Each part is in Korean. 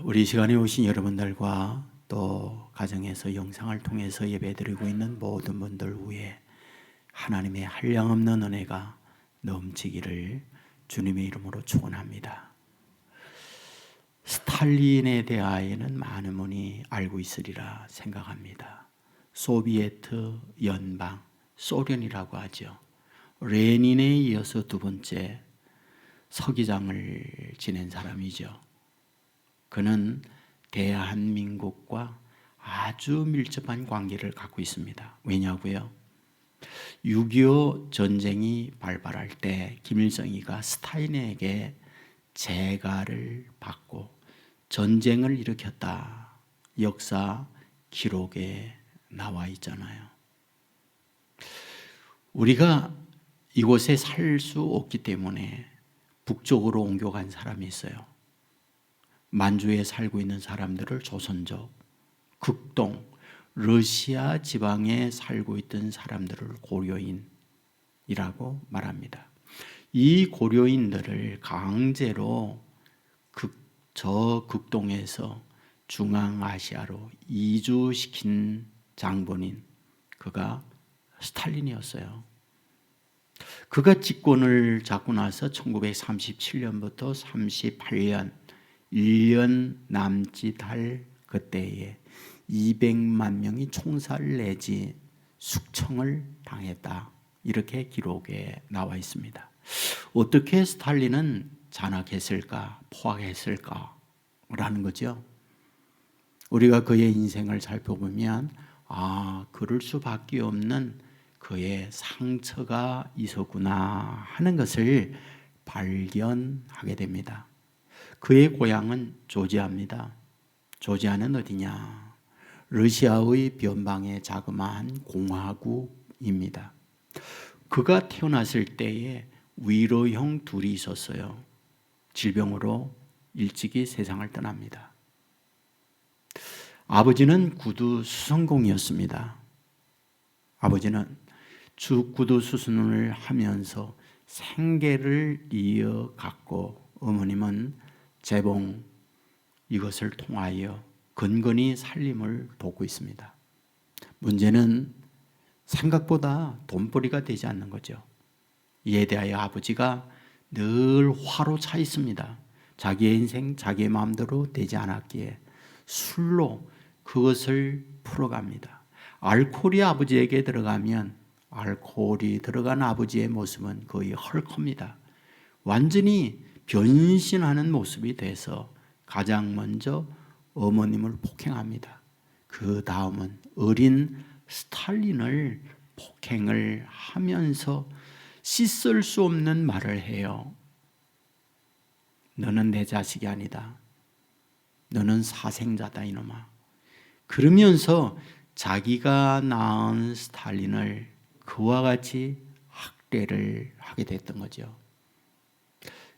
우리 시간에 오신 여러분들과 또 가정에서 영상을 통해서 예배드리고 있는 모든 분들 위해 하나님의 한량없는 은혜가 넘치기를 주님의 이름으로 축원합니다. 스탈린에 대하여는 많은 분이 알고 있으리라 생각합니다. 소비에트 연방, 소련이라고 하죠. 레닌에 이어서 두 번째 서기장을 지낸 사람이죠. 그는 대한민국과 아주 밀접한 관계를 갖고 있습니다. 왜냐고요? 6.25 전쟁이 발발할 때 김일성이가 스탈린에게 재가를 받고 전쟁을 일으켰다. 역사 기록에 나와 있잖아요. 우리가 이곳에 살 수 없기 때문에 북쪽으로 옮겨간 사람이 있어요. 만주에 살고 있는 사람들을 조선족, 극동, 러시아 지방에 살고 있던 사람들을 고려인이라고 말합니다. 이 고려인들을 강제로 저 극동에서 중앙아시아로 이주시킨 장본인, 그가 스탈린이었어요. 그가 집권을 잡고 나서 1937년부터 38년 1년 남짓할 그때에 200만 명이 총살 내지 숙청을 당했다. 이렇게 기록에 나와 있습니다. 어떻게 스탈린은 잔악했을까, 포악했을까 라는 거죠. 우리가 그의 인생을 살펴보면 그럴 수밖에 없는 그의 상처가 있었구나 하는 것을 발견하게 됩니다. 그의 고향은 조지아입니다. 조지아는 어디냐? 러시아의 변방의 자그마한 공화국입니다. 그가 태어났을 때에 위로형 둘이 있었어요. 질병으로 일찍이 세상을 떠납니다. 아버지는 구두 수선공이었습니다. 아버지는 구두 수선을 하면서 생계를 이어갔고 어머님은 재봉 이것을 통하여 근근히 살림을 돕고 있습니다. 문제는 생각보다 돈벌이가 되지 않는 거죠. 이에 대하여 아버지가 늘 화로 차 있습니다. 자기의 인생 자기의 마음대로 되지 않았기에 술로 그것을 풀어갑니다. 알코올이 아버지에게 들어가면 알코올이 들어간 아버지의 모습은 거의 헐겁니다. 완전히 변신하는 모습이 돼서 가장 먼저 어머님을 폭행합니다. 그 다음은 어린 스탈린을 폭행을 하면서 씻을 수 없는 말을 해요. 너는 내 자식이 아니다. 너는 사생자다 이놈아. 그러면서 자기가 낳은 스탈린을 그와 같이 학대를 하게 됐던 거죠.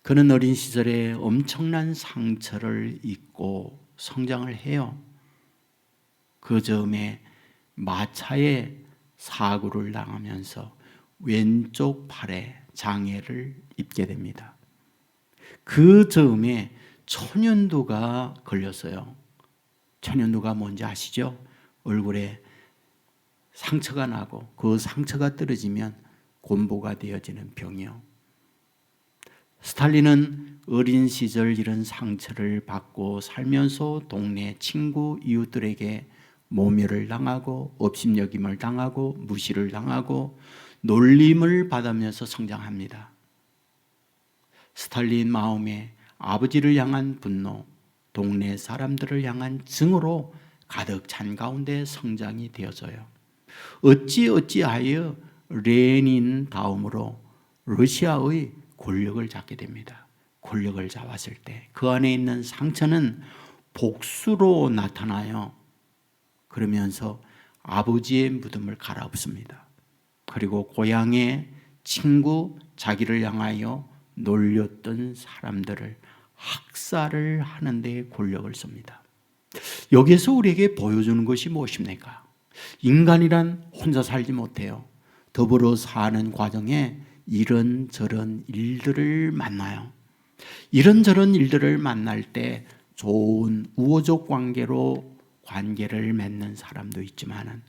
그는 어린 시절에 엄청난 상처를 입고 성장을 해요. 그 즈음에 마차에 사고를 당하면서 왼쪽 팔에 장애를 입게 됩니다. 그 즈음에 천연두가 걸렸어요. 천연두가 뭔지 아시죠? 얼굴에 상처가 나고 그 상처가 떨어지면 곤보가 되어지는 병이요. 스탈린은 어린 시절 이런 상처를 받고 살면서 동네 친구 이웃들에게 모멸을 당하고 업신여김을 당하고 무시를 당하고 놀림을 받으면서 성장합니다. 스탈린 마음에 아버지를 향한 분노, 동네 사람들을 향한 증오로 가득 찬 가운데 성장이 되어져요. 어찌하여 레닌 다음으로 러시아의 권력을 잡게 됩니다. 권력을 잡았을 때 그 안에 있는 상처는 복수로 나타나요. 그러면서 아버지의 무덤을 갈아엎습니다. 그리고 고향의 친구, 자기를 향하여 놀렸던 사람들을 학살을 하는 데 권력을 씁니다. 여기에서 우리에게 보여주는 것이 무엇입니까? 인간이란 혼자 살지 못해요. 더불어 사는 과정에 이런저런 일들을 만나요. 이런저런 일들을 만날 때 좋은 우호적 관계를 맺는 사람도 있지만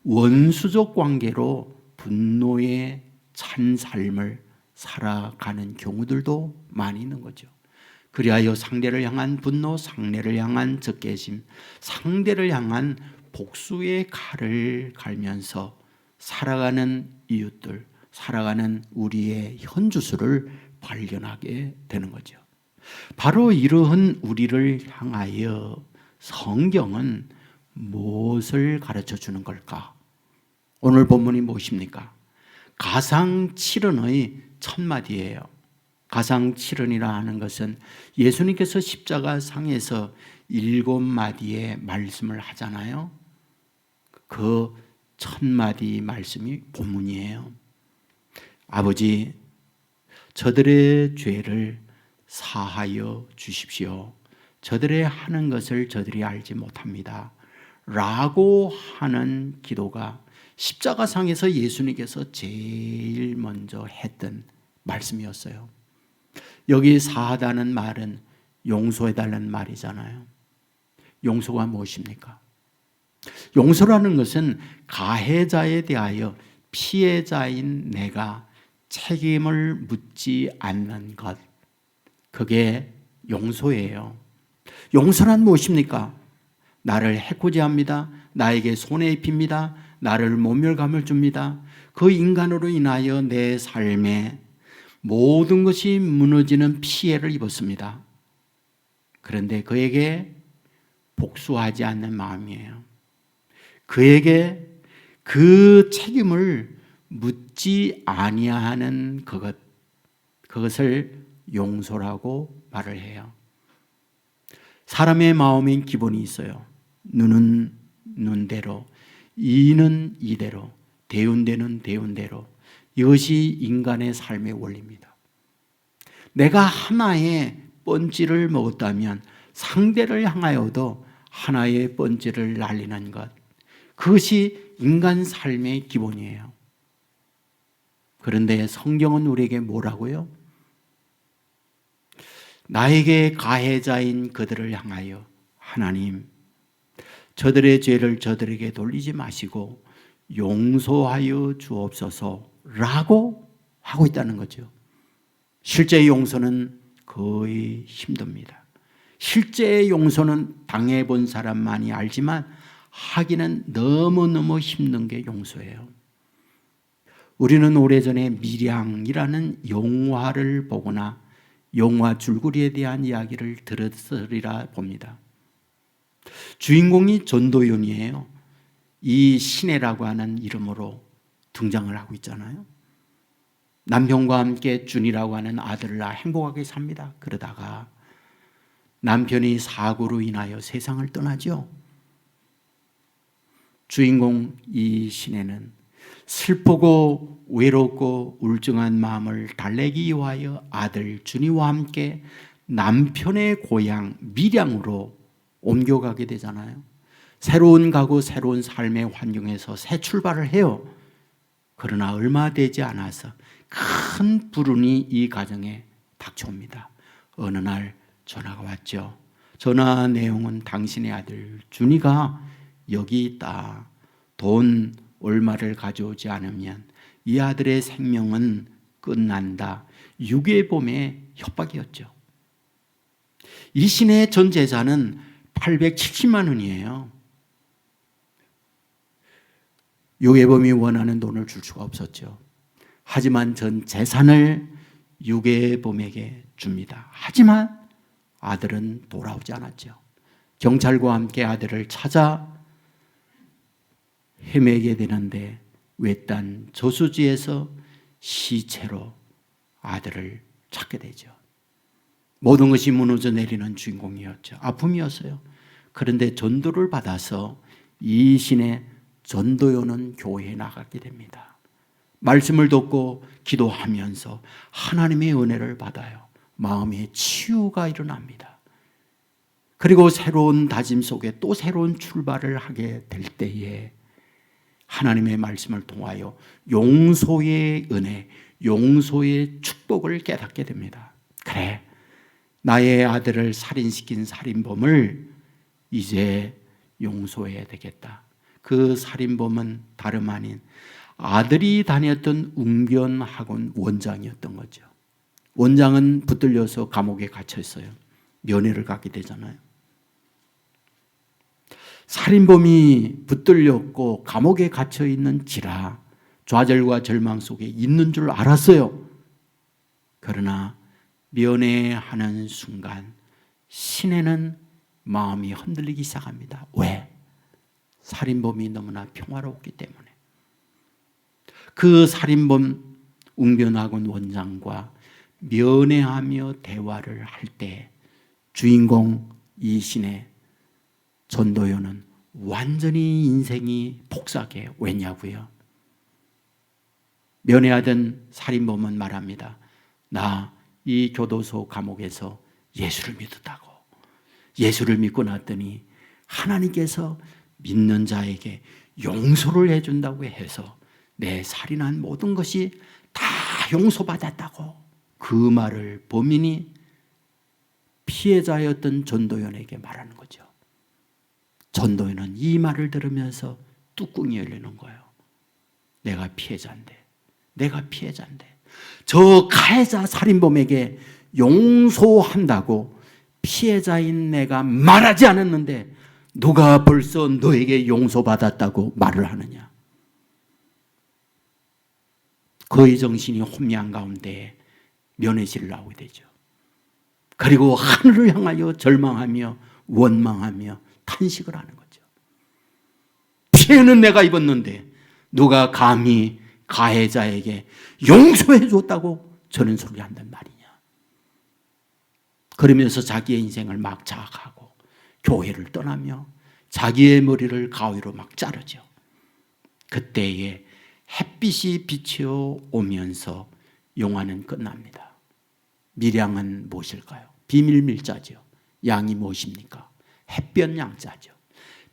원수적 관계로 분노에 찬 삶을 살아가는 경우들도 많이 있는 거죠. 그리하여 상대를 향한 분노, 상대를 향한 적개심, 상대를 향한 복수의 칼을 갈면서 살아가는 이웃들, 살아가는 우리의 현주소를 발견하게 되는 거죠. 바로 이러한 우리를 향하여 성경은 무엇을 가르쳐 주는 걸까? 오늘 본문이 무엇입니까? 가상 7언의 첫 마디예요. 가상 7언이라 하는 것은 예수님께서 십자가 상에서 7마디의 말씀을 하잖아요. 그 첫 마디 말씀이 본문이에요. 아버지, 저들의 죄를 사하여 주십시오. 저들의 하는 것을 저들이 알지 못합니다. 라고 하는 기도가 십자가상에서 예수님께서 제일 먼저 했던 말씀이었어요. 여기 사하다는 말은 용서해달라는 말이잖아요. 용서가 무엇입니까? 용서라는 것은 가해자에 대하여 피해자인 내가 책임을 묻지 않는 것, 그게 용서예요. 용서란 무엇입니까? 나를 해코지합니다. 나에게 손해 입힙니다. 나를 모멸감을 줍니다. 그 인간으로 인하여 내 삶에 모든 것이 무너지는 피해를 입었습니다. 그런데 그에게 복수하지 않는 마음이에요. 그에게 그 책임을 묻지 아니하는 그것을 용서라고 말을 해요. 사람의 마음엔 기본이 있어요. 눈은 눈대로, 이는 이대로, 대운 데는 대운 대로. 이것이 인간의 삶의 원리입니다. 내가 하나의 뻔찌를 먹었다면 상대를 향하여도 하나의 뻔찌를 날리는 것, 그것이 인간 삶의 기본이에요. 그런데 성경은 우리에게 뭐라고요? 나에게 가해자인 그들을 향하여 하나님, 저들의 죄를 저들에게 돌리지 마시고 용서하여 주옵소서 라고 하고 있다는 거죠. 실제 용서는 거의 힘듭니다. 실제 용서는 당해본 사람만이 알지만 하기는 너무너무 힘든 게 용서예요. 우리는 오래전에 밀양이라는 영화를 보거나 영화 줄거리에 대한 이야기를 들었으리라 봅니다. 주인공이 전도연이에요. 이 신혜라고 하는 이름으로 등장을 하고 있잖아요. 남편과 함께 준이라고 하는 아들을 낳아 행복하게 삽니다. 그러다가 남편이 사고로 인하여 세상을 떠나죠. 주인공 이 신혜는 슬프고 외롭고 울증한 마음을 달래기 위하여 아들 준이와 함께 남편의 고향 밀양으로 옮겨가게 되잖아요. 새로운 가구, 새로운 삶의 환경에서 새 출발을 해요. 그러나 얼마 되지 않아서 큰 불운이 이 가정에 닥쳐옵니다. 어느 날 전화가 왔죠. 전화 내용은 당신의 아들 준이가 여기 있다. 돈 얼마를 가져오지 않으면 이 아들의 생명은 끝난다. 유괴범의 협박이었죠. 이 신의 전 재산은 870만 원이에요. 유괴범이 원하는 돈을 줄 수가 없었죠. 하지만 전 재산을 유괴범에게 줍니다. 하지만 아들은 돌아오지 않았죠. 경찰과 함께 아들을 찾아 헤매게 되는데 외딴 저수지에서 시체로 아들을 찾게 되죠. 모든 것이 무너져 내리는 주인공이었죠. 아픔이었어요. 그런데 전도를 받아서 이 신의 전도요는 교회에 나가게 됩니다. 말씀을 듣고 기도하면서 하나님의 은혜를 받아요. 마음의 치유가 일어납니다. 그리고 새로운 다짐 속에 또 새로운 출발을 하게 될 때에 하나님의 말씀을 통하여 용서의 은혜, 용서의 축복을 깨닫게 됩니다. 그래, 나의 아들을 살인시킨 살인범을 이제 용서해야 되겠다. 그 살인범은 다름 아닌 아들이 다녔던 웅변학원 원장이었던 거죠. 원장은 붙들려서 감옥에 갇혀 있어요. 면회를 가게 되잖아요. 살인범이 붙들렸고 감옥에 갇혀 있는지라 좌절과 절망 속에 있는 줄 알았어요. 그러나 면회하는 순간 시내는 마음이 흔들리기 시작합니다. 왜? 살인범이 너무나 평화롭기 때문에. 그 살인범 웅변학원 원장과 면회하며 대화를 할 때 주인공 이 신의 전도연은 완전히 인생이 폭삭해. 왜냐고요? 면회하던 살인범은 말합니다. 나 이 교도소 감옥에서 예수를 믿었다고. 예수를 믿고 났더니 하나님께서 믿는 자에게 용서를 해준다고 해서 내 살인한 모든 것이 다 용서받았다고. 그 말을 범인이 피해자였던 전도연에게 말하는 거죠. 전도연은 이 말을 들으면서 뚜껑이 열리는 거예요. 내가 피해자인데. 저 가해자 살인범에게 용서한다고 피해자인 내가 말하지 않았는데 누가 벌써 너에게 용서받았다고 말을 하느냐. 그의 정신이 혼미한 가운데 면회실을 나오게 되죠. 그리고 하늘을 향하여 절망하며 원망하며 탄식을 하는 거죠. 피해는 내가 입었는데 누가 감히 가해자에게 용서해 줬다고 저런 소리 한단 말이냐. 그러면서 자기의 인생을 막 자학하고 교회를 떠나며 자기의 머리를 가위로 막 자르죠. 그때에 햇빛이 비치어 오면서 영화는 끝납니다. 밀양은 무엇일까요? 비밀밀자죠. 양이 무엇입니까? 햇볕 양자죠.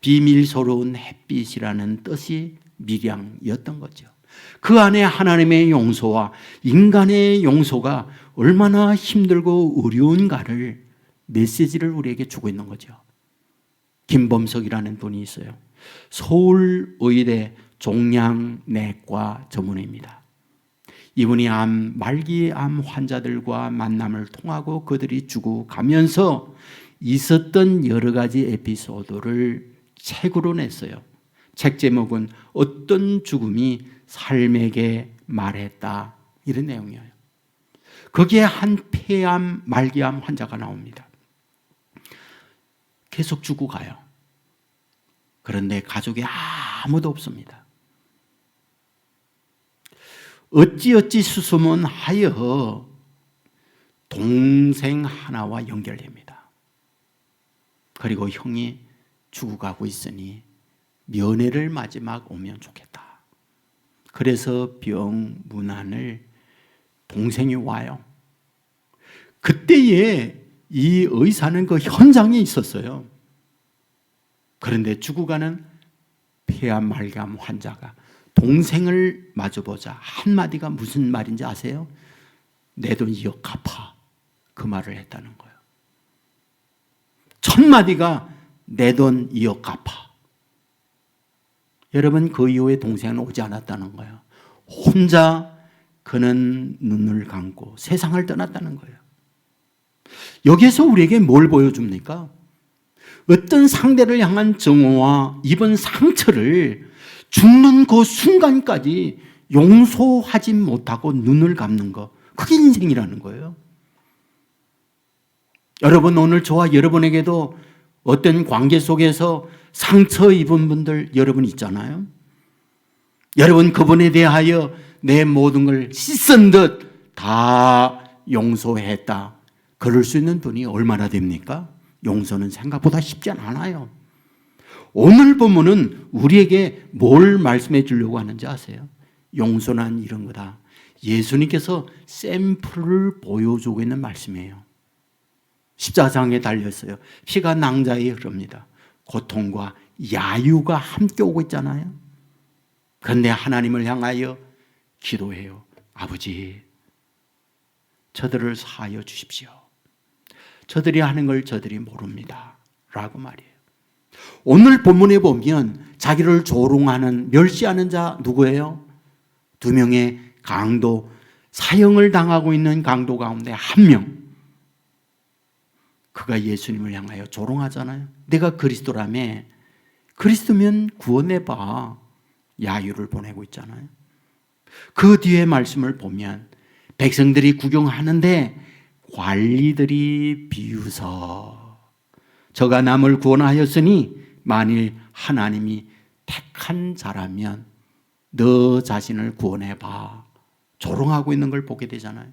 비밀스러운 햇빛이라는 뜻이 밀양이었던 거죠. 그 안에 하나님의 용서와 인간의 용서가 얼마나 힘들고 어려운가를 메시지를 우리에게 주고 있는 거죠. 김범석이라는 분이 있어요. 서울의대 종양내과 전문의입니다. 이분이 말기암 환자들과 만남을 통하고 그들이 죽어가면서 있었던 여러 가지 에피소드를 책으로 냈어요. 책 제목은 어떤 죽음이 삶에게 말했다, 이런 내용이에요. 거기에 한 폐암, 말기암 환자가 나옵니다. 계속 죽어가요. 그런데 가족이 아무도 없습니다. 어찌어찌 수소문하여 동생 하나와 연결됩니다. 그리고 형이 죽어가고 있으니 면회를 마지막 오면 좋겠다. 그래서 병문안을 동생이 와요. 그때에 이 의사는 그 현장에 있었어요. 그런데 죽어가는 폐암 말기암 환자가 동생을 마주보자 한마디가 무슨 말인지 아세요? 내 돈 이어 갚아. 그 말을 했다는 거예요. 첫마디가 내 돈 이어 갚아. 여러분, 그 이후에 동생은 오지 않았다는 거예요. 혼자 그는 눈을 감고 세상을 떠났다는 거예요. 여기에서 우리에게 뭘 보여줍니까? 어떤 상대를 향한 증오와 입은 상처를 죽는 그 순간까지 용서하지 못하고 눈을 감는 것, 그게 인생이라는 거예요. 여러분, 오늘 저와 여러분에게도 어떤 관계 속에서 상처 입은 분들 여러분 있잖아요. 여러분, 그분에 대하여 내 모든 걸 씻은 듯 다 용서했다. 그럴 수 있는 분이 얼마나 됩니까? 용서는 생각보다 쉽지 않아요. 오늘 본문은 우리에게 뭘 말씀해 주려고 하는지 아세요? 용서란 이런 거다. 예수님께서 샘플을 보여주고 있는 말씀이에요. 십자가에 달렸어요. 피가 낭자에 흐릅니다. 고통과 야유가 함께 오고 있잖아요. 그런데 하나님을 향하여 기도해요. 아버지, 저들을 사하여 주십시오. 저들이 하는 걸 저들이 모릅니다 라고 말이에요. 오늘 본문에 보면 자기를 조롱하는, 멸시하는 자 누구예요? 두 명의 강도, 사형을 당하고 있는 강도 가운데 한 명, 그가 예수님을 향하여 조롱하잖아요. 내가 그리스도라며, 그리스도면 구원해봐, 야유를 보내고 있잖아요. 그 뒤에 말씀을 보면 백성들이 구경하는데 관리들이 비웃어 저가 남을 구원하였으니 만일 하나님이 택한 자라면 너 자신을 구원해봐, 조롱하고 있는 걸 보게 되잖아요.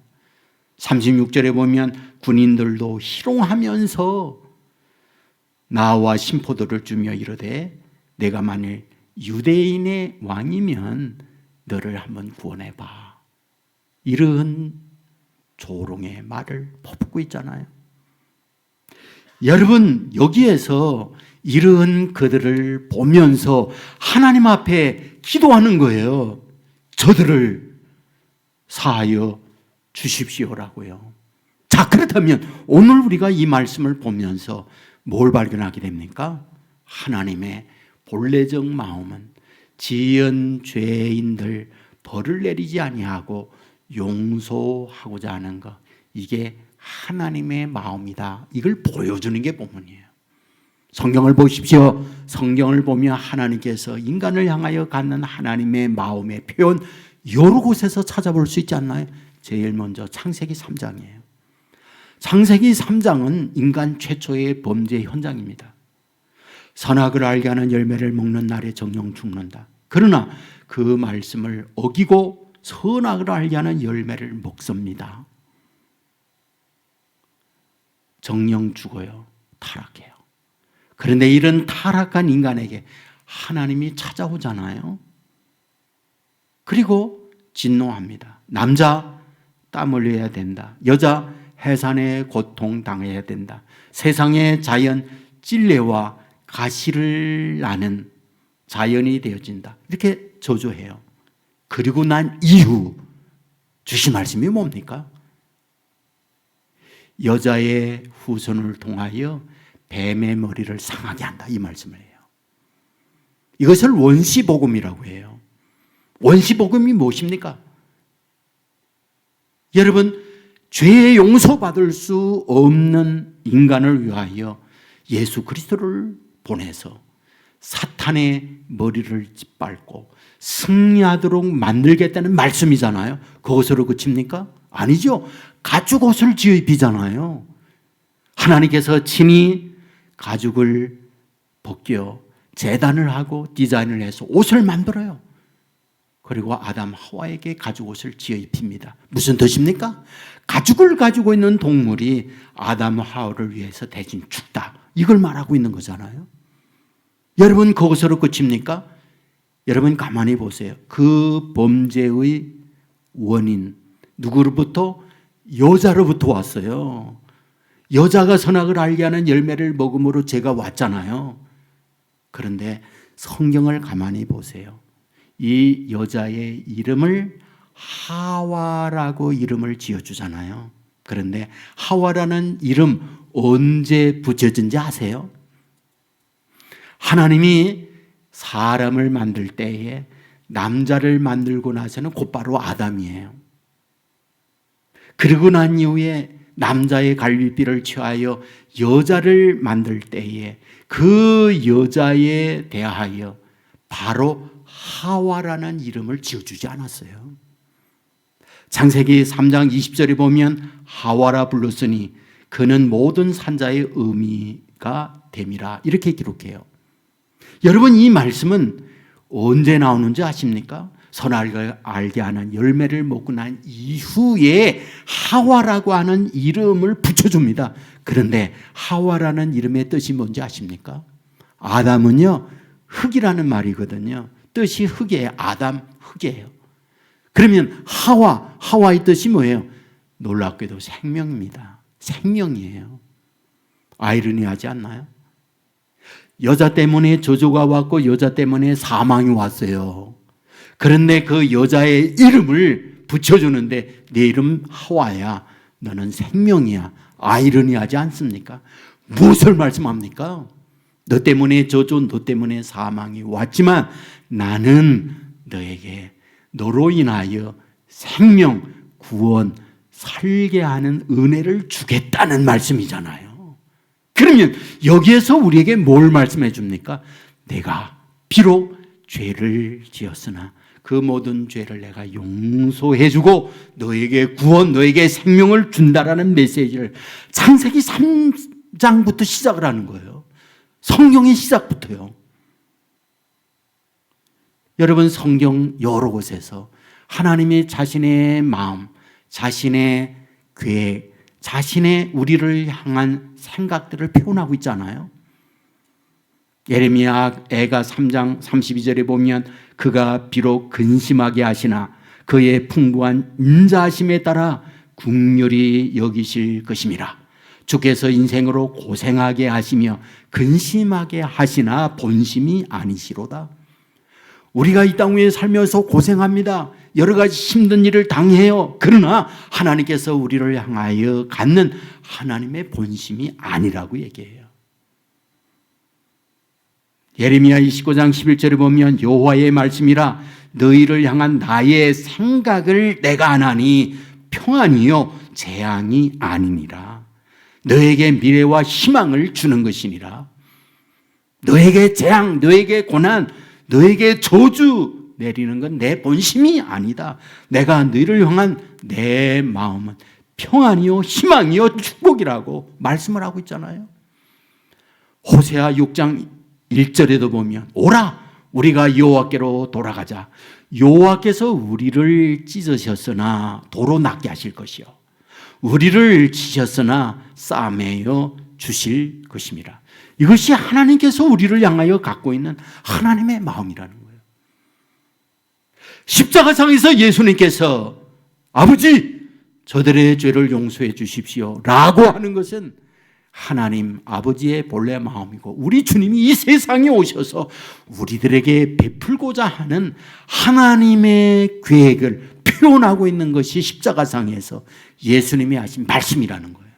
36절에 보면 군인들도 희롱하면서 나와 심포도를 주며 이르되 내가 만일 유대인의 왕이면 너를 한번 구원해봐, 이런 조롱의 말을 퍼붓고 있잖아요. 여러분, 여기에서 이런 그들을 보면서 하나님 앞에 기도하는 거예요. 저들을 사하여 주십시오라고요. 자, 그렇다면 오늘 우리가 이 말씀을 보면서 뭘 발견하게 됩니까? 하나님의 본래적 마음은 지은 죄인들 벌을 내리지 아니하고 용서하고자 하는 것, 이게 하나님의 마음이다, 이걸 보여주는 게 본문이에요. 성경을 보십시오. 성경을 보면 하나님께서 인간을 향하여 갖는 하나님의 마음의 표현, 여러 곳에서 찾아볼 수 있지 않나요? 제일 먼저 창세기 3장이에요. 창세기 3장은 인간 최초의 범죄 현장입니다. 선악을 알게 하는 열매를 먹는 날에 정령 죽는다. 그러나 그 말씀을 어기고 선악을 알게 하는 열매를 먹습니다. 정령 죽어요. 타락해요. 그런데 이런 타락한 인간에게 하나님이 찾아오잖아요. 그리고 진노합니다. 남자 땀 흘려야 된다. 여자 해산의 고통 당해야 된다. 세상의 자연 찔레와 가시를 나는 자연이 되어진다. 이렇게 저주해요. 그리고 난 이후 주신 말씀이 뭡니까? 여자의 후손을 통하여 뱀의 머리를 상하게 한다, 이 말씀을 해요. 이것을 원시복음이라고 해요. 원시복음이 무엇입니까? 여러분, 죄 용서받을 수 없는 인간을 위하여 예수 그리스도를 보내서 사탄의 머리를 짓밟고 승리하도록 만들겠다는 말씀이잖아요. 그것으로 그칩니까? 아니죠. 가죽옷을 지어 입히잖아요. 하나님께서 친히 가죽을 벗겨 재단을 하고 디자인을 해서 옷을 만들어요. 그리고 아담 하와에게 가죽옷을 지어 입힙니다. 무슨 뜻입니까? 가죽을 가지고 있는 동물이 아담 하와를 위해서 대신 죽다, 이걸 말하고 있는 거잖아요. 여러분, 그것으로 끝입니까? 여러분 가만히 보세요. 그 범죄의 원인 누구로부터? 여자로부터 왔어요. 여자가 선악을 알게 하는 열매를 먹음으로 죄가 왔잖아요. 그런데 성경을 가만히 보세요. 이 여자의 이름을 하와라고 이름을 지어주잖아요. 그런데 하와라는 이름 언제 붙여진지 아세요? 하나님이 사람을 만들 때에 남자를 만들고 나서는 곧바로 아담이에요. 그러고 난 이후에 남자의 갈비뼈를 취하여 여자를 만들 때에 그 여자에 대하여 바로 하와라는 이름을 지어주지 않았어요. 창세기 3장 20절에 보면 하와라 불렀으니 그는 모든 산자의 의미가 됨이라, 이렇게 기록해요. 여러분, 이 말씀은 언제 나오는지 아십니까? 선악을 알게 하는 열매를 먹고 난 이후에 하와라고 하는 이름을 붙여줍니다. 그런데 하와라는 이름의 뜻이 뭔지 아십니까? 아담은요, 흙이라는 말이거든요. 뜻이 흙이에요. 아담, 흙이에요. 그러면 하와의 뜻이 뭐예요? 놀랍게도 생명입니다. 생명이에요. 아이러니하지 않나요? 여자 때문에 저주가 왔고 여자 때문에 사망이 왔어요. 그런데 그 여자의 이름을 붙여주는데 내 이름 하와야, 너는 생명이야, 아이러니하지 않습니까? 무엇을 말씀합니까? 너 때문에 저주, 너 때문에 사망이 왔지만 나는 너에게 너로 인하여 생명, 구원, 살게 하는 은혜를 주겠다는 말씀이잖아요. 그러면 여기에서 우리에게 뭘 말씀해 줍니까? 내가 비록 죄를 지었으나 그 모든 죄를 내가 용서해 주고 너에게 구원, 너에게 생명을 준다라는 메시지를 창세기 3장부터 시작을 하는 거예요. 성경의 시작부터요. 여러분, 성경 여러 곳에서 하나님이 자신의 마음, 자신의 계획, 자신의 우리를 향한 생각들을 표현하고 있잖아요. 예레미야 애가 3장 32절에 보면 그가 비록 근심하게 하시나 그의 풍부한 인자하심에 따라 긍휼히 여기실 것임이라. 주께서 인생으로 고생하게 하시며 근심하게 하시나 본심이 아니시로다. 우리가 이 땅 위에 살면서 고생합니다. 여러 가지 힘든 일을 당해요. 그러나 하나님께서 우리를 향하여 갖는 하나님의 본심이 아니라고 얘기해요. 예레미야 29장 11절에 보면 여호와의 말씀이라 너희를 향한 나의 생각을 내가 아나니 평안이요 재앙이 아니니라. 너에게 미래와 희망을 주는 것이니라. 너에게 재앙, 너에게 고난, 너에게 저주 내리는 건 내 본심이 아니다. 내가 너희를 향한 내 마음은 평안이요 희망이요 축복이라고 말씀을 하고 있잖아요. 호세아 6장 1절에도 보면 오라 우리가 여호와께로 돌아가자. 여호와께서 우리를 찢으셨으나 도로 낫게 하실 것이요 우리를 치셨으나 싸매어 주실 것입니다. 이것이 하나님께서 우리를 향하여 갖고 있는 하나님의 마음이라는 거예요. 십자가상에서 예수님께서 아버지 저들의 죄를 용서해 주십시오 라고 하는 것은 하나님 아버지의 본래 마음이고 우리 주님이 이 세상에 오셔서 우리들에게 베풀고자 하는 하나님의 계획을 표현하고 있는 것이 십자가상에서 예수님이 하신 말씀이라는 거예요.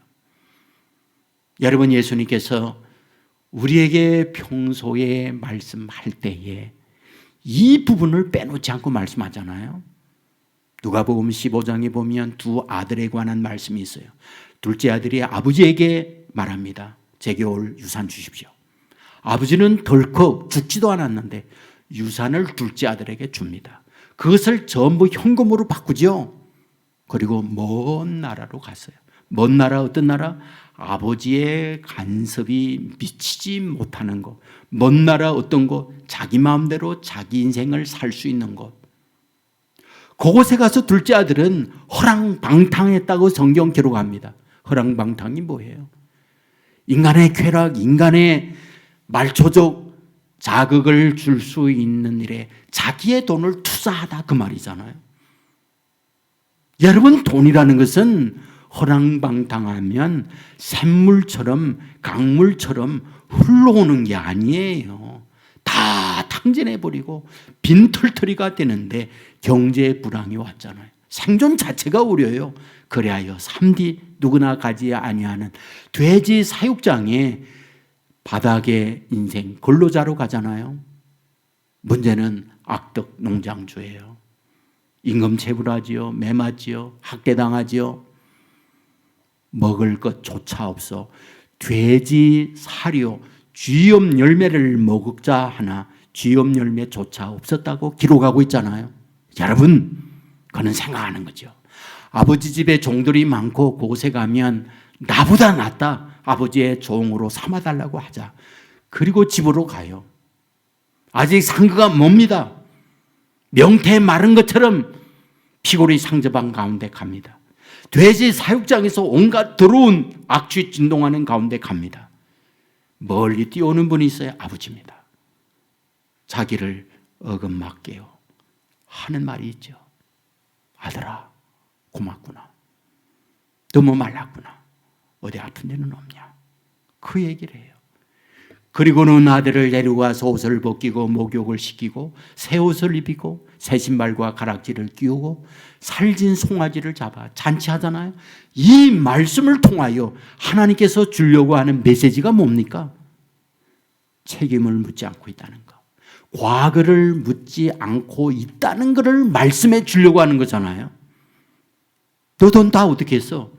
여러분, 예수님께서 우리에게 평소에 말씀할 때에 이 부분을 빼놓지 않고 말씀하잖아요. 누가복음 15장에 보면 두 아들에 관한 말씀이 있어요. 둘째 아들이 아버지에게 말합니다. 제게 올 유산 주십시오. 아버지는 덜컥 죽지도 않았는데 유산을 둘째 아들에게 줍니다. 그것을 전부 현금으로 바꾸죠. 그리고 먼 나라로 갔어요. 먼 나라, 어떤 나라? 아버지의 간섭이 미치지 못하는 곳. 먼 나라 어떤 곳? 자기 마음대로 자기 인생을 살 수 있는 곳. 그곳에 가서 둘째 아들은 허랑방탕했다고 성경 기록합니다. 허랑방탕이 뭐예요? 인간의 쾌락, 인간의 말초적 자극을 줄 수 있는 일에 자기의 돈을 투자하다 그 말이잖아요. 여러분, 돈이라는 것은 허랑방탕하면 샘물처럼 강물처럼 흘러오는 게 아니에요. 다 탕진해버리고 빈털터리가 되는데 경제 불황이 왔잖아요. 생존 자체가 어려워요. 그래하여 3D 누구나 가지 아니하는 돼지 사육장에 바닥에 인생 근로자로 가잖아요. 문제는 악덕 농장주예요. 임금 체불하지요, 매맞지요, 학대당하지요. 먹을 것조차 없어 돼지 사료 쥐염 열매를 먹자 하나 쥐염 열매조차 없었다고 기록하고 있잖아요. 여러분, 그는 생각하는 거죠. 아버지 집에 종들이 많고 그곳에 가면 나보다 낫다. 아버지의 종으로 삼아달라고 하자. 그리고 집으로 가요. 아직 상그가 멉니다. 명태에 마른 것처럼 피골이 상저방 가운데 갑니다. 돼지 사육장에서 온갖 더러운 악취 진동하는 가운데 갑니다. 멀리 뛰어오는 분이 있어요. 아버지입니다. 자기를 어긋맞게요 하는 말이 있죠. 아들아, 고맙구나. 너무 말랐구나. 어디 아픈 데는 없냐? 그 얘기를 해요. 그리고는 아들을 데리고 와서 옷을 벗기고 목욕을 시키고 새 옷을 입히고 새 신발과 가락지를 끼우고 살진 송아지를 잡아 잔치하잖아요. 이 말씀을 통하여 하나님께서 주려고 하는 메시지가 뭡니까? 책임을 묻지 않고 있다는 거, 과거를 묻지 않고 있다는 것을 말씀해 주려고 하는 거잖아요. 너 돈 다 어떻게 했어?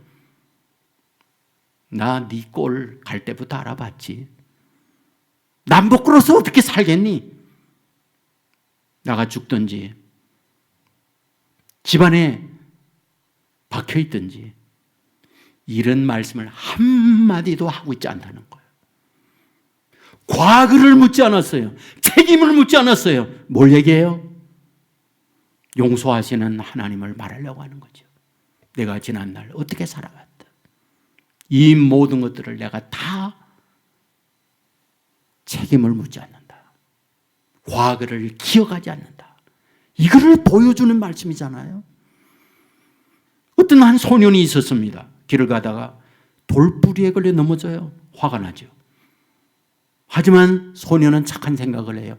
나 네 꼴 갈 때부터 알아봤지. 남복 끌어서 어떻게 살겠니? 나가 죽든지 집안에 박혀있든지 이런 말씀을 한마디도 하고 있지 않다는 거예요. 과거를 묻지 않았어요. 책임을 묻지 않았어요. 뭘 얘기해요? 용서하시는 하나님을 말하려고 하는 거죠. 내가 지난날 어떻게 살아왔다. 이 모든 것들을 내가 다 책임을 묻지 않는다. 과거를 기억하지 않는다. 이거를 보여주는 말씀이잖아요. 어떤 한 소년이 있었습니다. 길을 가다가 돌부리에 걸려 넘어져요. 화가 나죠. 하지만 소년은 착한 생각을 해요.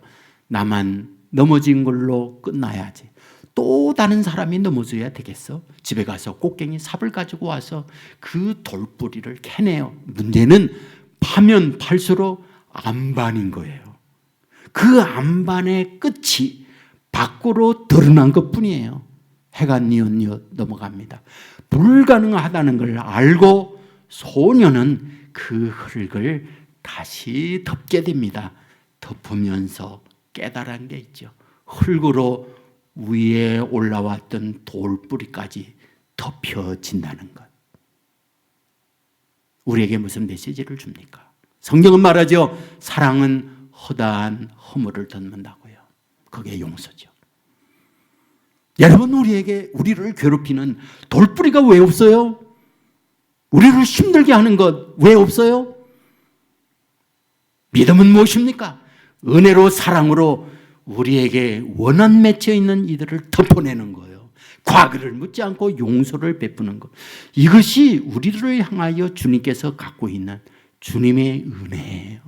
나만 넘어진 걸로 끝나야지. 또 다른 사람이 넘어져야 되겠어. 집에 가서 꽃갱이 삽을 가지고 와서 그 돌부리를 캐내요. 문제는 파면 팔수록 안반인 거예요. 그 안반의 끝이 밖으로 드러난 것뿐이에요. 해가 뉘엿뉘엿 넘어갑니다. 불가능하다는 걸 알고 소년은 그 흙을 다시 덮게 됩니다. 덮으면서 깨달은 게 있죠. 흙으로 위에 올라왔던 돌뿌리까지 덮여진다는 것. 우리에게 무슨 메시지를 줍니까? 성경은 말하죠. 사랑은 허다한 허물을 덮는다고요. 그게 용서죠. 여러분, 우리를 괴롭히는 돌뿌리가 왜 없어요? 우리를 힘들게 하는 것 왜 없어요? 믿음은 무엇입니까? 은혜로 사랑으로 우리에게 원한 맺혀 있는 이들을 덮어내는 거예요. 과거를 묻지 않고 용서를 베푸는 것. 이것이 우리를 향하여 주님께서 갖고 있는 주님의 은혜예요.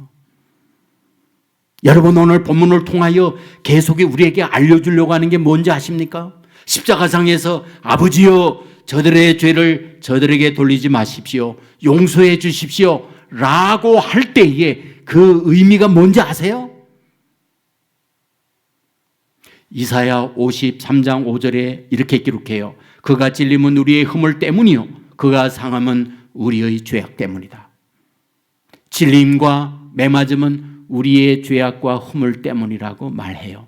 여러분, 오늘 본문을 통하여 계속 우리에게 알려주려고 하는 게 뭔지 아십니까? 십자가상에서 아버지여 저들의 죄를 저들에게 돌리지 마십시오. 용서해 주십시오. 라고 할 때에 그 의미가 뭔지 아세요? 이사야 53장 5절에 이렇게 기록해요. 그가 찔림은 우리의 허물 때문이요 그가 상함은 우리의 죄악 때문이다. 찔림과 매맞음은 우리의 죄악과 허물 때문이라고 말해요.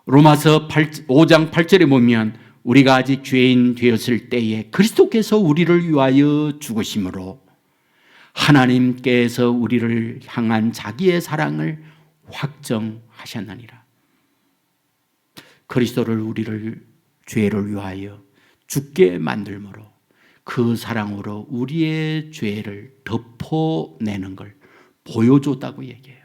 로마서 5장 8절에 보면 우리가 아직 죄인 되었을 때에 그리스도께서 우리를 위하여 죽으심으로 하나님께서 우리를 향한 자기의 사랑을 확정하셨느니라. 그리스도를 우리를 죄를 위하여 죽게 만들므로 그 사랑으로 우리의 죄를 덮어내는 걸 보여줬다고 얘기해요.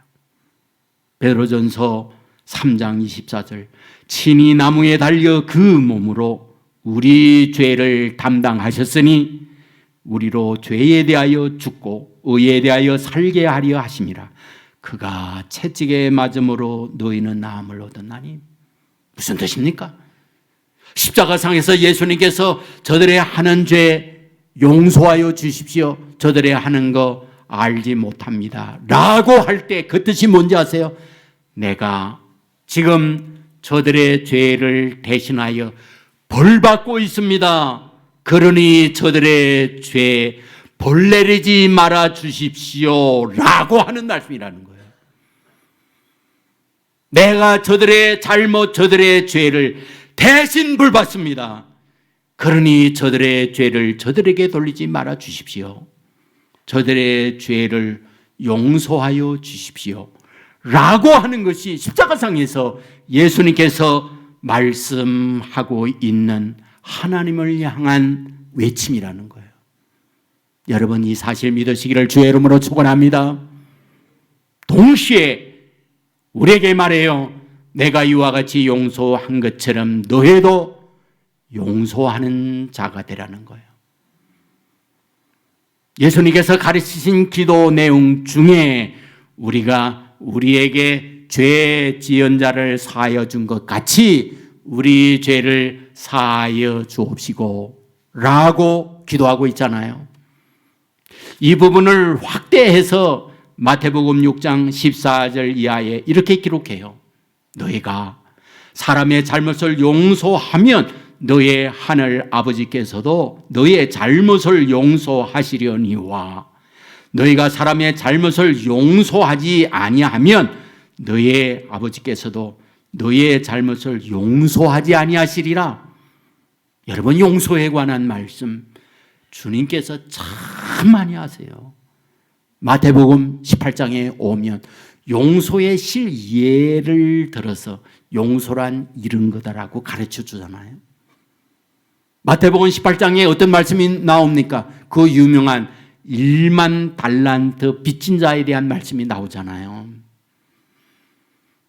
베드로전서 3장 24절 친히 나무에 달려 그 몸으로 우리 죄를 담당하셨으니 우리로 죄에 대하여 죽고 의에 대하여 살게 하려 하심이라. 그가 채찍에 맞음으로 너희는 나음을 얻었나니. 무슨 뜻입니까? 십자가상에서 예수님께서 저들의 하는 죄 용서하여 주십시오. 저들의 하는 거 알지 못합니다. 라고 할 때 그 뜻이 뭔지 아세요? 내가 지금 저들의 죄를 대신하여 벌 받고 있습니다. 그러니 저들의 죄 벌 내리지 말아 주십시오. 라고 하는 말씀이라는 거예요. 내가 저들의 잘못, 저들의 죄를 대신 벌 받습니다. 그러니 저들의 죄를 저들에게 돌리지 말아 주십시오. 저들의 죄를 용서하여 주십시오. 라고 하는 것이 십자가상에서 예수님께서 말씀하고 있는 하나님을 향한 외침이라는 거예요. 여러분, 이 사실 믿으시기를 주의 이름으로 축원합니다. 동시에 우리에게 말해요. 내가 이와 같이 용서한 것처럼 너희도 용서하는 자가 되라는 거예요. 예수님께서 가르치신 기도 내용 중에 우리가 우리에게 죄 지은 자를 사하여 준 것 같이 우리 죄를 사하여 주옵시고 라고 기도하고 있잖아요. 이 부분을 확대해서 마태복음 6장 14절 이하에 이렇게 기록해요. 너희가 사람의 잘못을 용서하면 너의 하늘 아버지께서도 너의 잘못을 용서하시려니와 너희가 사람의 잘못을 용서하지 아니하면 너의 아버지께서도 너의 잘못을 용서하지 아니하시리라. 여러분, 용서에 관한 말씀 주님께서 참 많이 하세요. 마태복음 18장에 오면 용서의 실예를 들어서 용서란 이런 거다라고 가르쳐 주잖아요. 마태복음 18장에 어떤 말씀이 나옵니까? 그 유명한 1만 달란트 빚진 자에 대한 말씀이 나오잖아요.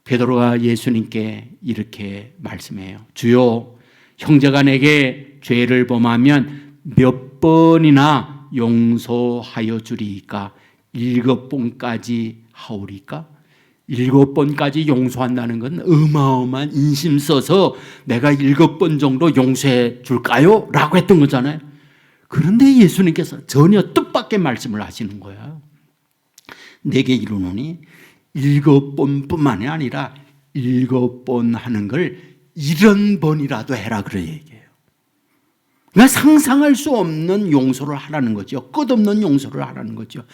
베드로가 예수님께 이렇게 말씀해요. 주여, 형제가 내게 죄를 범하면 몇 번이나 용서하여 주리이까? 7번까지 하오리까? 7번까지 용서한다는 건 어마어마한 인심 써서 내가 7번 정도 용서해 줄까요? 라고 했던 거잖아요. 그런데 예수님께서 전혀 뜻밖의 말씀을 하시는 거예요. 내게 이르노니 7번뿐만이 아니라 7번 하는 걸 70번이라도 해라, 그래 얘기해요. 그러니까 상상할 수 없는 용서를 하라는 거죠. 끝없는 용서를 하라는 거죠.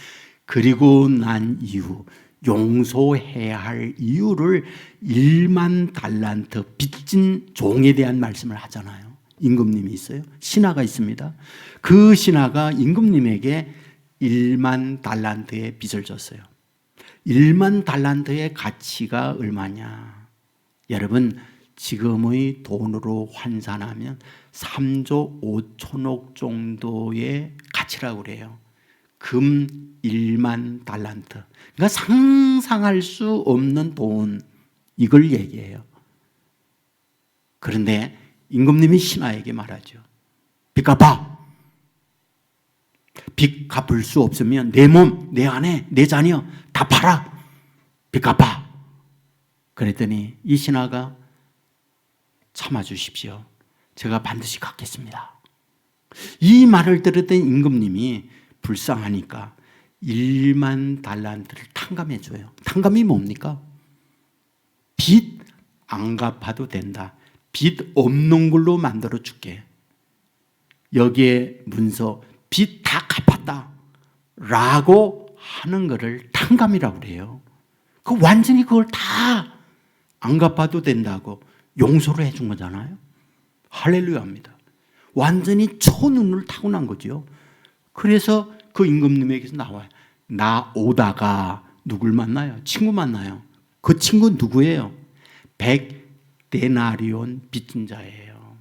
그리고 난 이후 용서해야 할 이유를 1만 달란트 빚진 종에 대한 말씀을 하잖아요. 임금님이 있어요. 신하가 있습니다. 그 신하가 임금님에게 1만 달란트의 빚을 졌어요. 1만 달란트의 가치가 얼마냐? 여러분, 지금의 돈으로 환산하면 3조 5천억 정도의 가치라고 그래요. 금 1만 달란트. 그러니까 상상할 수 없는 돈, 이걸 얘기해요. 그런데 임금님이 신하에게 말하죠. 빚 갚아. 빚 갚을 수 없으면 내 몸, 내 아내, 내 자녀 다 팔아. 빚 갚아. 그랬더니 이 신하가 참아주십시오. 제가 반드시 갚겠습니다. 이 말을 들었던 임금님이 불쌍하니까 1만 달란트를 탕감해 줘요. 탕감이 뭡니까? 빚 안 갚아도 된다. 빚 없는 걸로 만들어 줄게. 여기에 문서 빚 다 갚았다 라고 하는 거를 탕감이라고 그래요. 그 완전히 그걸 다 안 갚아도 된다고 용서를 해준 거잖아요. 할렐루야입니다. 완전히 초눈을 타고난 거죠. 그래서 그 임금님에게서 나와요. 나 오다가 누굴 만나요? 친구 만나요. 그 친구 누구예요? 100데나리온 빚진 자예요.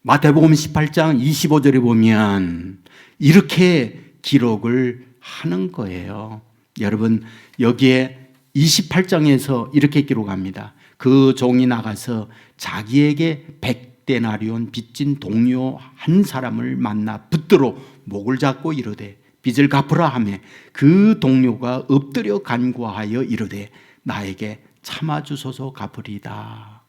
마태복음 18장 25절에 보면 이렇게 기록을 하는 거예요. 여러분, 여기에 28장에서 이렇게 기록합니다. 그 종이 나가서 자기에게 100데나리온 빚진 동료 한 사람을 만나 붙들어 목을 잡고 이르되 빚을 갚으라 하며 그 동료가 엎드려 간구하여 이르되 나에게 참아주소서 갚으리다.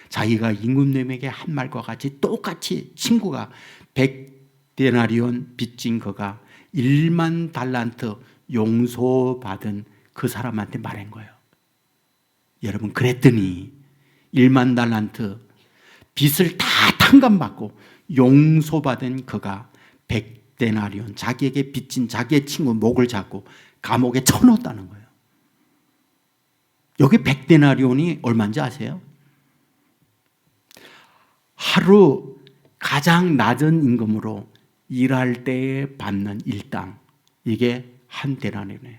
자기가 임금님에게 한 말과 같이 똑같이 친구가 100데나리온 빚진 그가 1만 달란트 용서받은 그 사람한테 말한 거예요. 여러분, 그랬더니 1만 달란트 빚을 다 탕감받고 용서받은 그가 100데나리온 자기에게 빚진 자기의 친구 목을 잡고 감옥에 쳐넣었다는 거예요. 여기 100데나리온이 얼마인지 아세요? 하루 가장 낮은 임금으로 일할 때에 받는 일당, 이게 한 데나리온이에요.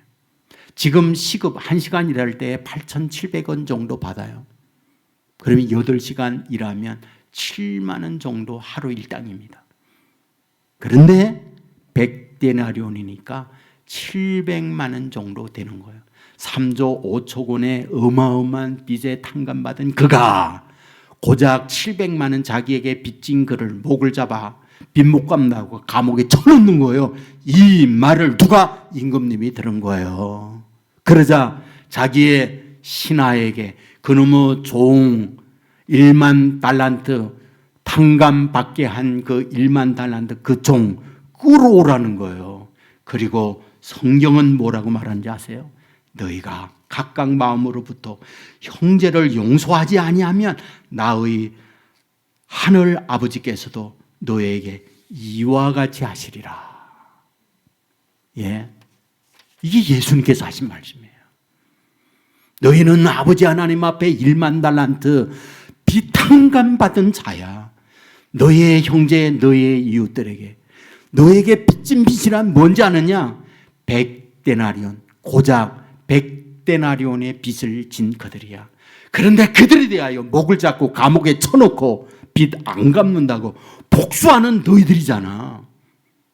지금 시급 1시간 일할 때에 8,700원 정도 받아요. 그러면 8시간 일하면 7만 원 정도 하루 일당입니다. 그런데 100데나리온이니까 700만 원 정도 되는 거예요. 3조 5천 원의 어마어마한 빚에 탕감받은 그가 고작 700만 원 자기에게 빚진 그를 목을 잡아 빚 못 갚는다고 감옥에 쳐넣는 거예요. 이 말을 누가? 임금님이 들은 거예요. 그러자 자기의 신하에게 그놈의 종 1만 달란트 탕감받게 한 그 1만 달란트 그 종 끌어오라는 거예요. 그리고 성경은 뭐라고 말하는지 아세요? 너희가 각각 마음으로부터 형제를 용서하지 아니하면 나의 하늘 아버지께서도 너에게 이와 같이 하시리라. 예, 이게 예수님께서 하신 말씀이에요. 너희는 아버지 하나님 앞에 1만 달란트 빚탕감 받은 자야. 너희의 형제, 너희의 이웃들에게 너에게 빚진 빚이란 뭔지 아느냐? 100데나리온, 고작 100데나리온의 빚을 진 그들이야. 그런데 그들에 대하여 목을 잡고 감옥에 쳐놓고 빚 안 갚는다고 복수하는 너희들이잖아.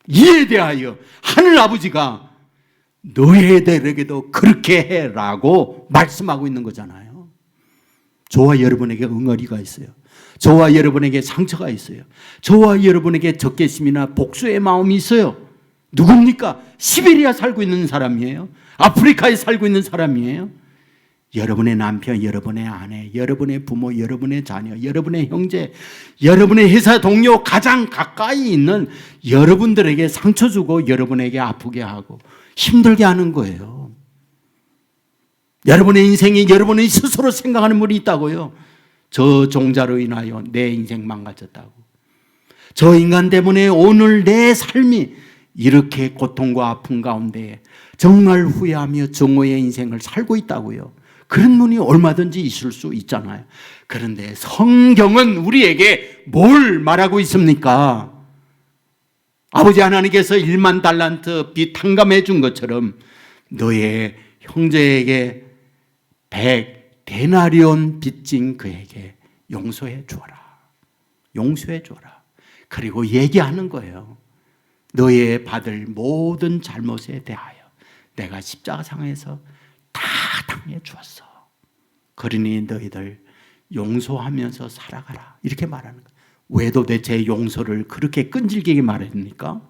이에 대하여 하늘 아버지가 너희들에게도 그렇게 해라고 말씀하고 있는 거잖아요. 저와 여러분에게 응어리가 있어요. 저와 여러분에게 상처가 있어요. 저와 여러분에게 적개심이나 복수의 마음이 있어요. 누굽니까? 시베리아 살고 있는 사람이에요. 아프리카에 살고 있는 사람이에요. 여러분의 남편, 여러분의 아내, 여러분의 부모, 여러분의 자녀, 여러분의 형제, 여러분의 회사 동료, 가장 가까이 있는 여러분들에게 상처 주고 여러분에게 아프게 하고 힘들게 하는 거예요. 여러분의 인생이 여러분이 스스로 생각하는 분이 있다고요. 저 종자로 인하여 내 인생 망가졌다고. 저 인간 때문에 오늘 내 삶이 이렇게 고통과 아픔 가운데 정말 후회하며 정오의 인생을 살고 있다고요. 그런 분이 얼마든지 있을 수 있잖아요. 그런데 성경은 우리에게 뭘 말하고 있습니까? 아버지 하나님께서 1만 달란트 빚 탕감해 준 것처럼 너의 형제에게 100데나리온 빚진 그에게 용서해 주어라. 용서해 주어라. 그리고 얘기하는 거예요. 너의 받을 모든 잘못에 대하여 내가 십자가상에서 다 당해 주었어. 그러니 너희들 용서하면서 살아가라. 이렇게 말하는 거예요. 왜 도대체 용서를 그렇게 끈질기게 말합니까?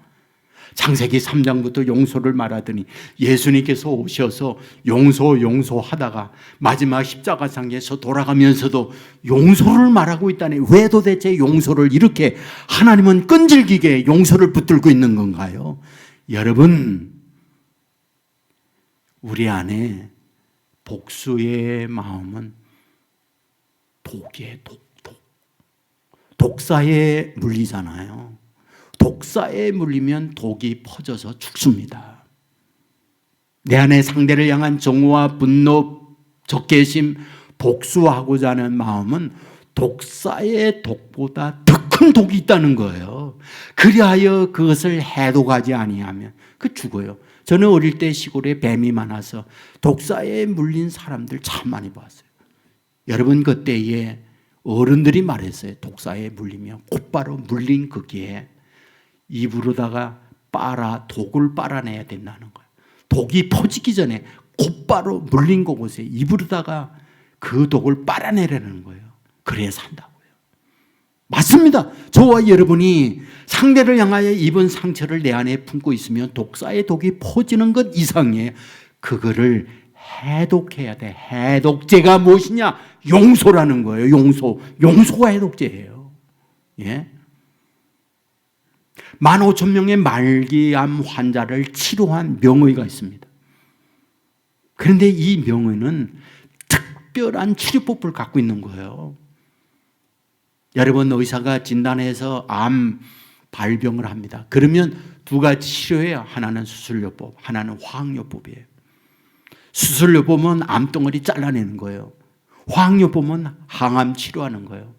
창세기 3장부터 용서를 말하더니 예수님께서 오셔서 용서하다가 마지막 십자가상에서 돌아가면서도 용서를 말하고 있다니 왜 도대체 용서를 이렇게 하나님은 끈질기게 용서를 붙들고 있는 건가요? 여러분, 우리 안에 복수의 마음은 독이에요. 독사에 물리잖아요. 독사에 물리면 독이 퍼져서 죽습니다. 내 안에 상대를 향한 정오와 분노, 적개심, 복수하고자 하는 마음은 독사의 독보다 더 큰 독이 있다는 거예요. 그리하여 그것을 해독하지 아니하면 그 죽어요. 저는 어릴 때 시골에 뱀이 많아서 독사에 물린 사람들 참 많이 봤어요. 여러분, 그때에 어른들이 말했어요. 독사에 물리면 곧바로 물린 거기에 입으로다가 독을 빨아내야 된다는 거예요. 독이 퍼지기 전에 곧바로 물린 곳에 입으로다가 그 독을 빨아내려는 거예요. 그래야 산다고요. 맞습니다. 저와 여러분이 상대를 향하여 입은 상처를 내 안에 품고 있으면 독사의 독이 퍼지는 것 이상에 그거를 해독해야 돼. 해독제가 무엇이냐? 용서라는 거예요. 용서가 해독제예요. 예? 15,000명의 말기암 환자를 치료한 명의가 있습니다. 그런데 이 명의는 특별한 치료법을 갖고 있는 거예요. 여러분, 의사가 진단해서 암 발병을 합니다. 그러면 두 가지 치료예요. 하나는 수술요법, 하나는 화학요법이에요. 수술요법은 암덩어리 잘라내는 거예요. 화학요법은 항암 치료하는 거예요.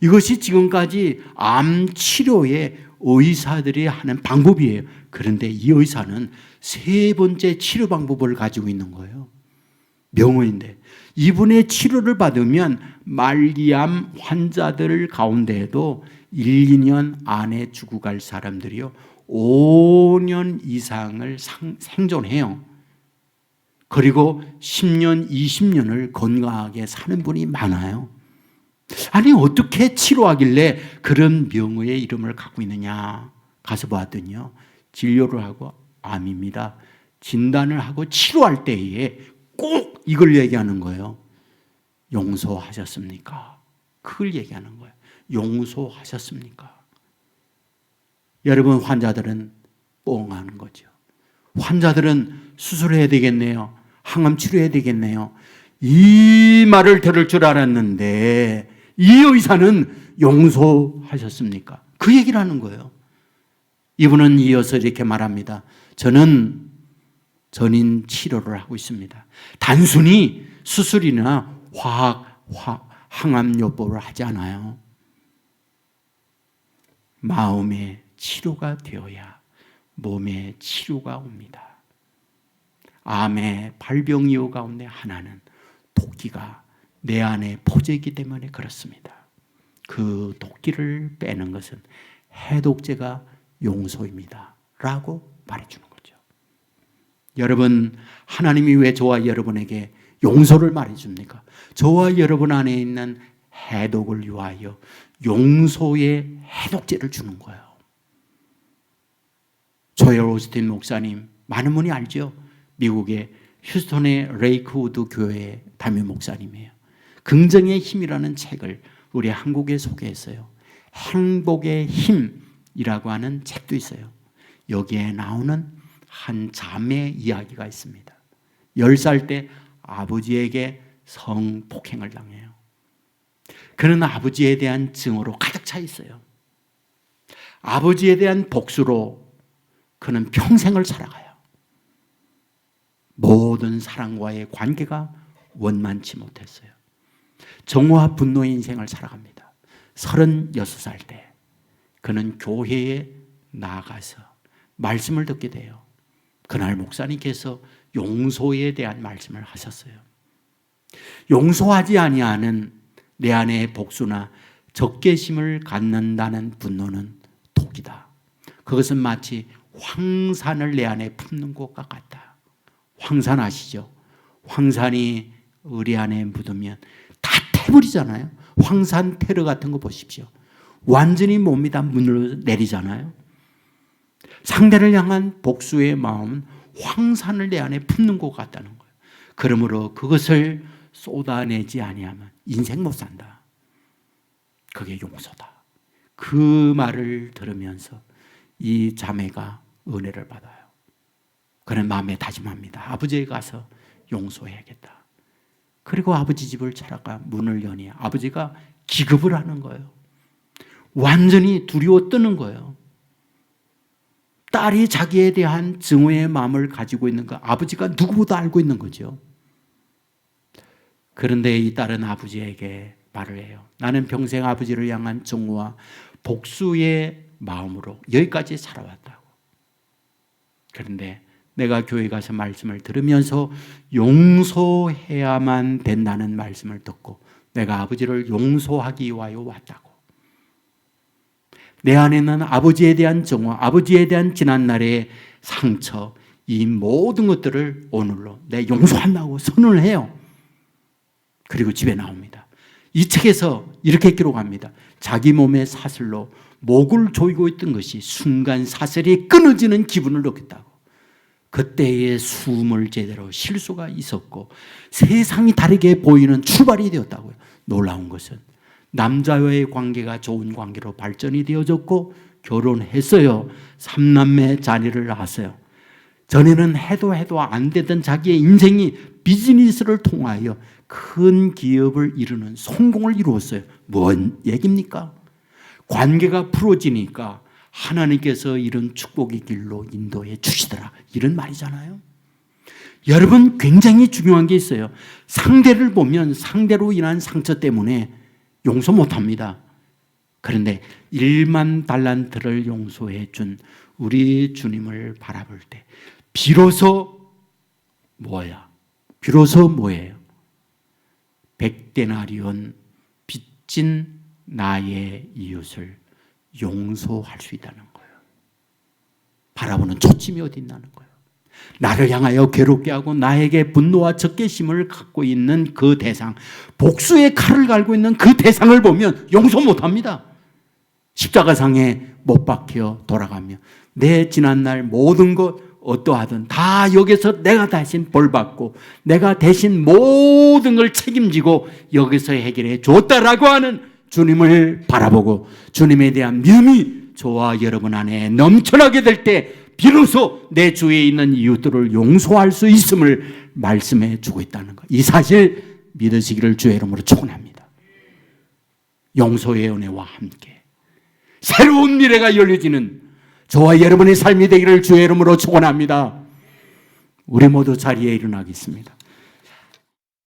이것이 지금까지 암 치료의 의사들이 하는 방법이에요. 그런데 이 의사는 세 번째 치료 방법을 가지고 있는 거예요. 명의인데 이분의 치료를 받으면 말기암 환자들 가운데에도 1, 2년 안에 죽어갈 사람들이요 5년 이상을 생존해요. 그리고 10년, 20년을 건강하게 사는 분이 많아요. 아니 어떻게 치료하길래 그런 명의의 이름을 갖고 있느냐. 가서 봤더니요, 진료를 하고 암입니다. 진단을 하고 치료할 때에 꼭 이걸 얘기하는 거예요. 용서하셨습니까? 그걸 얘기하는 거예요. 용서하셨습니까? 여러분, 환자들은 뻥하는 거죠. 환자들은 수술해야 되겠네요. 항암 치료해야 되겠네요. 이 말을 들을 줄 알았는데 이 의사는 용서하셨습니까? 그 얘기를 하는 거예요. 이분은 이어서 이렇게 말합니다. 저는 전인 치료를 하고 있습니다. 단순히 수술이나 항암요법을 하지 않아요. 마음의 치료가 되어야 몸의 치료가 옵니다. 암의 발병이유 가운데 하나는 도끼가 내 안에 퍼져 있기 때문에 그렇습니다. 그 도끼를 빼는 것은 해독제가 용서입니다 라고 말해주는 거죠. 여러분, 하나님이 왜 저와 여러분에게 용서를 말해줍니까? 저와 여러분 안에 있는 해독을 위하여 용서의 해독제를 주는 거예요. 조엘 오스틴 목사님, 많은 분이 알죠? 미국의 휴스턴의 레이크우드 교회 담임 목사님이에요. 긍정의 힘이라는 책을 우리 한국에 소개했어요. 행복의 힘이라고 하는 책도 있어요. 여기에 나오는 한 자매 이야기가 있습니다. 10살 때 아버지에게 성폭행을 당해요. 그는 아버지에 대한 증오로 가득 차 있어요. 아버지에 대한 복수로 그는 평생을 살아가요. 모든 사람과의 관계가 원만치 못했어요. 정오와 분노의 인생을 살아갑니다. 36살 때 그는 교회에 나가서 말씀을 듣게 돼요. 그날 목사님께서 용서에 대한 말씀을 하셨어요. 용서하지 아니하는 내 안의 복수나 적개심을 갖는다는 분노는 독이다. 그것은 마치 황산을 내 안에 품는 것과 같다. 황산 아시죠? 황산이 우리 안에 묻으면 다 태버리잖아요. 황산 테러 같은 거 보십시오. 완전히 몸이 다 문으로 내리잖아요. 상대를 향한 복수의 마음은 황산을 내 안에 품는 것 같다는 거예요. 그러므로 그것을 쏟아내지 아니하면 인생 못 산다. 그게 용서다. 그 말을 들으면서 이 자매가 은혜를 받아요. 그는 마음에 다짐합니다. 아버지에 가서 용서해야겠다. 그리고 아버지 집을 찾아가 문을 여니 아버지가 기겁을 하는 거예요. 완전히 두려워 뜨는 거예요. 딸이 자기에 대한 증오의 마음을 가지고 있는 거 아버지가 누구보다 알고 있는 거죠. 그런데 이 딸은 아버지에게 말을 해요. 나는 평생 아버지를 향한 증오와 복수의 마음으로 여기까지 살아왔다고. 그런데 내가 교회 가서 말씀을 들으면서 용서해야만 된다는 말씀을 듣고 내가 아버지를 용서하기 위하여 왔다고. 내 안에는 아버지에 대한 정오, 아버지에 대한 지난날의 상처, 이 모든 것들을 오늘로 내 용서한다고 선언을 해요. 그리고 집에 나옵니다. 이 책에서 이렇게 기록합니다. 자기 몸의 사슬로 목을 조이고 있던 것이 순간 사슬이 끊어지는 기분을 느꼈다고. 그때의 숨을 제대로 쉴 수가 있었고 세상이 다르게 보이는 출발이 되었다고요. 놀라운 것은 남자와의 관계가 좋은 관계로 발전이 되어졌고 결혼했어요. 3남매 자녀를 낳았어요. 전에는 해도 안 되던 자기의 인생이 비즈니스를 통하여 큰 기업을 이루는 성공을 이루었어요. 뭔 얘기입니까? 관계가 풀어지니까 하나님께서 이런 축복의 길로 인도해 주시더라. 이런 말이잖아요. 여러분, 굉장히 중요한 게 있어요. 상대를 보면 상대로 인한 상처 때문에 용서 못합니다. 그런데 1만 달란트를 용서해 준 우리 주님을 바라볼 때 비로소 뭐예요? 100데나리온 빚진 나의 이웃을 용서할 수 있다는 거예요. 바라보는 초점이 어디 있다는 거예요. 나를 향하여 괴롭게 하고 나에게 분노와 적개심을 갖고 있는 그 대상, 복수의 칼을 갈고 있는 그 대상을 보면 용서 못합니다. 십자가상에 못 박혀 돌아가며 내 지난날 모든 것 어떠하든 다 여기서 내가 대신 벌받고 내가 대신 모든 걸 책임지고 여기서 해결해 줬다라고 하는 주님을 바라보고 주님에 대한 믿음이 저와 여러분 안에 넘쳐나게 될 때 비로소 내 주위에 있는 이웃들을 용서할 수 있음을 말씀해 주고 있다는 것. 이 사실 믿으시기를 주의 이름으로 축원합니다. 용서의 은혜와 함께 새로운 미래가 열려지는 저와 여러분의 삶이 되기를 주의 이름으로 축원합니다. 우리 모두 자리에 일어나겠습니다.